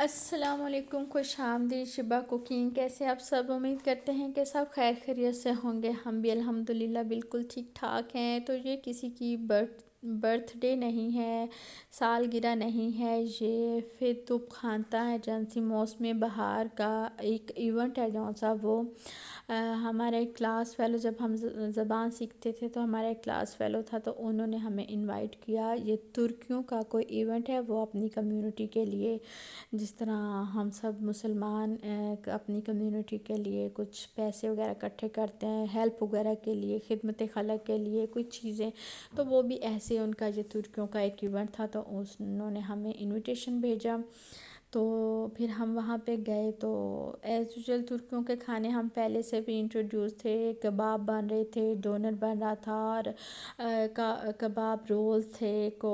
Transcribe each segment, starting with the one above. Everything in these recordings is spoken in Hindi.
अस्सलामुअलैकुम, खुश आमदीद शिबा कुकिंग। कैसे आप सब? उम्मीद करते हैं कि सब खैर खैरियत से होंगे। हम भी अल्हम्दुलिल्लाह बिल्कुल ठीक ठाक हैं। तो ये किसी की बर्थडे नहीं है, सालगिरह नहीं है, ये फिर तुप खानता है जंसी मौसम बहार का एक इवेंट है जौन सा वो हमारा एक क्लास फेलो, जब हम ज़बान सीखते थे तो हमारा एक क्लास फेलो था, तो उन्होंने हमें इनवाइट किया। ये तुर्कियों का कोई इवेंट है, वो अपनी कम्युनिटी के लिए, जिस तरह हम सब मुसलमान अपनी कम्युनिटी के लिए कुछ पैसे वगैरह इकट्ठे करते हैं, हेल्प वगैरह के लिए, खिदमत खलक के लिए कुछ चीज़ें, तो वो भी ऐसे उनका ये तुर्कियों का एक इवेंट था, तो उन्होंने हमें इनविटेशन भेजा। तो फिर हम वहाँ पे गए। तो एज़ यूजुअल तुर्कियों के खाने हम पहले से भी इंट्रोड्यूस थे। कबाब बन रहे थे, डोनर बन रहा था, और कबाब रोल थे को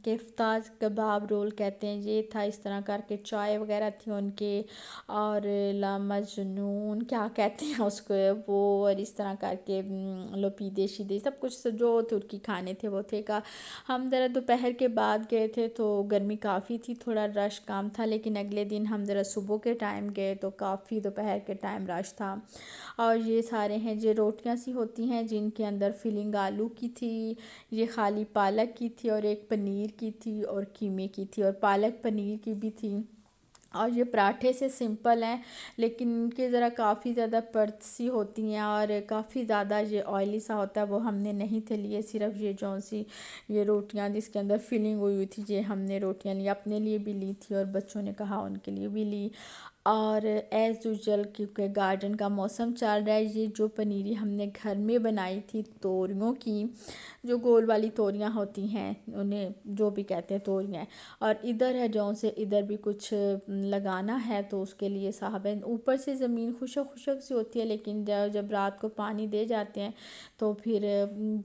किफ्ताज कबाब रोल कहते हैं, ये था। इस तरह करके चाय वगैरह थी उनके, और ला मजनून क्या कहते हैं उसको वो, और इस तरह करके लोपीदे शीदे सब कुछ जो तुर्की खाने थे वो थे का। हम ज़रा दोपहर के बाद गए थे तो गर्मी काफ़ी थी, थोड़ा रश कम था, लेकिन अगले दिन हम ज़रा सुबह के टाइम गए तो काफ़ी दोपहर के टाइम रश था। और ये सारे हैं जो रोटियां सी होती हैं जिनके अंदर फिलिंग आलू की थी, ये खाली पालक की थी, और एक पनीर की थी, और कीमे की थी, और पालक पनीर की भी थी। और ये पराठे से सिंपल हैं, लेकिन इनके ज़रा काफ़ी ज़्यादा परत सी होती हैं, और काफ़ी ज़्यादा ये ऑयली सा होता है। वो हमने नहीं थे लिए, सिर्फ ये जौन सी ये रोटियां जिसके अंदर फिलिंग हुई हुई थी, ये हमने रोटियां ली, अपने लिए भी ली थी और बच्चों ने कहा उनके लिए भी ली। और एज़ यूजल क्योंकि गार्डन का मौसम चल रहा है, ये जो पनीरी हमने घर में बनाई थी तोरियों की, जो गोल वाली तोरियां होती हैं, उन्हें जो भी कहते हैं तोरियां। और इधर है जौन से इधर भी कुछ लगाना है, तो उसके लिए साहब है। ऊपर से ज़मीन खुशक खुशक सी होती है, लेकिन जब जब रात को पानी दे जाते हैं तो फिर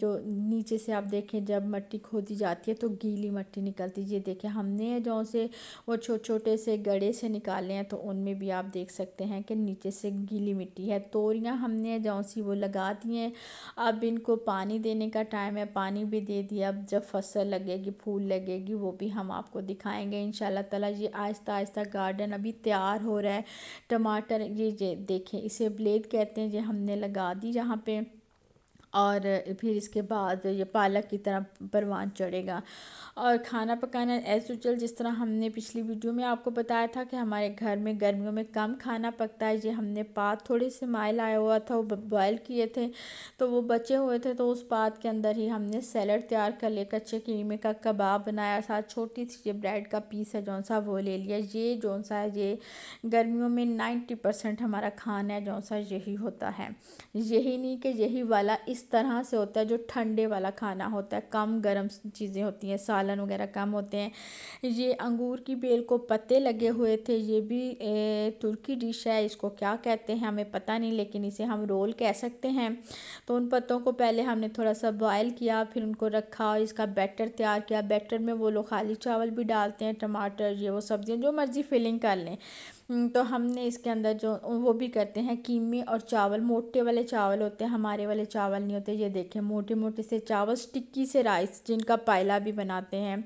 जो नीचे से आप देखें जब मिट्टी खोदी जाती है तो गीली मिट्टी निकलती है। ये देखें हमने जौन से वो छोटे छोटे से गड्ढे से निकाले हैं, तो उनमें भी आप देख सकते हैं कि नीचे से गीली मिट्टी है। तोरियां हमने जौन सी वो लगा दी हैं। अब इनको पानी देने का टाइम है, पानी भी दे दिया। अब जब फसल लगेगी, फूल लगेगी, वो भी हम आपको दिखाएंगे इंशाल्लाह ताला। ये आहिस्ता आहिस्ता गार्डन अभी तैयार हो रहा है। टमाटर ये देखें, इसे ब्लेड कहते हैं, ये हमने लगा दी यहाँ पे। और फिर इसके बाद ये पालक की तरह परवान चढ़ेगा। और खाना पकाना एज़ यूजुअल, जिस तरह हमने पिछली वीडियो में आपको बताया था कि हमारे घर में गर्मियों में कम खाना पकता है। ये हमने पात थोड़े से माइल आया हुआ था, वो बॉयल किए थे, तो वो बचे हुए थे, तो उस पात के अंदर ही हमने सैलड तैयार कर लिया, कच्चे कीमे का कबाब बनाया, साथ छोटी सी ये ब्रेड का पीस है जौन सा वो ले लिया। ये जौन सा है ये गर्मियों में 90% हमारा खाना है जौन सा यही होता है। यही नहीं कि यही वाला इस तरह से होता है जो ठंडे वाला खाना होता है, कम गर्म चीज़ें होती हैं, सालन वगैरह कम होते हैं। ये अंगूर की बेल को पत्ते लगे हुए थे, ये भी तुर्की डिश है। इसको क्या कहते हैं हमें पता नहीं, लेकिन इसे हम रोल कह सकते हैं। तो उन पत्तों को पहले हमने थोड़ा सा बॉयल किया, फिर उनको रखा और इसका बैटर तैयार किया। बैटर में वो लोग खाली चावल भी डालते हैं, टमाटर, ये वो सब्जियाँ जो मर्ज़ी फिलिंग कर लें। तो हमने इसके अंदर जो वो भी करते हैं कीमे और चावल, मोटे वाले चावल होते हैं, हमारे वाले चावल नहीं होते। ये देखें मोटे मोटे से चावल, स्टिक्की से राइस जिनका पायला भी बनाते हैं,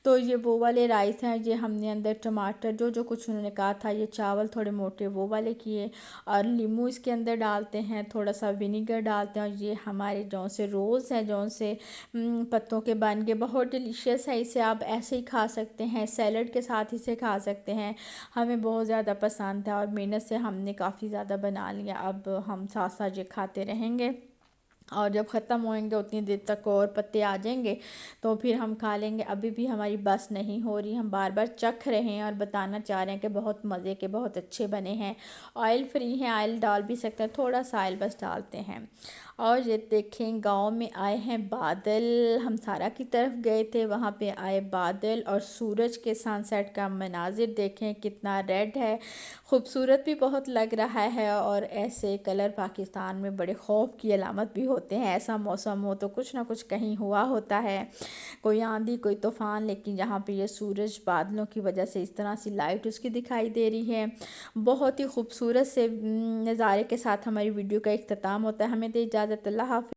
तो ये वो वाले राइस हैं। ये हमने अंदर टमाटर जो जो कुछ उन्होंने कहा था, ये चावल थोड़े मोटे वो वाले किए, और नींबू इसके अंदर डालते हैं, थोड़ा सा विनीगर डालते हैं। और ये हमारे जौन से रोल्स हैं जौन से पत्तों के बन के बहुत डिलीशियस है। इसे आप ऐसे ही खा सकते हैं, सैलड के साथ इसे खा सकते हैं। हमें बहुत ज़्यादा पसंद है और मेहनत से हमने काफ़ी ज़्यादा बना लिया। अब हम साथ साथ ये खाते रहेंगे, और जब ख़त्म होएंगे उतनी देर तक और पत्ते आ जाएंगे तो फिर हम खा लेंगे। अभी भी हमारी बस नहीं हो रही, हम बार बार चख रहे हैं और बताना चाह रहे हैं कि बहुत मज़े के, बहुत अच्छे बने हैं। ऑयल फ्री हैं, ऑयल डाल भी सकते हैं, थोड़ा सा ऑयल बस डालते हैं। और ये देखें गांव में आए हैं बादल, हम सारा की तरफ गए थे, वहाँ पे आए बादल, और सूरज के सनसेट का मनाजिर देखें कितना रेड है, खूबसूरत भी बहुत लग रहा है। और ऐसे कलर पाकिस्तान में बड़े खौफ की अलामत भी होते हैं। ऐसा मौसम हो तो कुछ ना कुछ कहीं हुआ होता है, कोई आंधी कोई तूफ़ान, लेकिन यहाँ पे ये सूरज बादलों की वजह से इस तरह सी लाइट उसकी दिखाई दे रही है। बहुत ही खूबसूरत से नज़ारे के साथ हमारी वीडियो का इख्तिताम होता है। हमें दे इजाज़त, अल्लाह हाफ़िज़।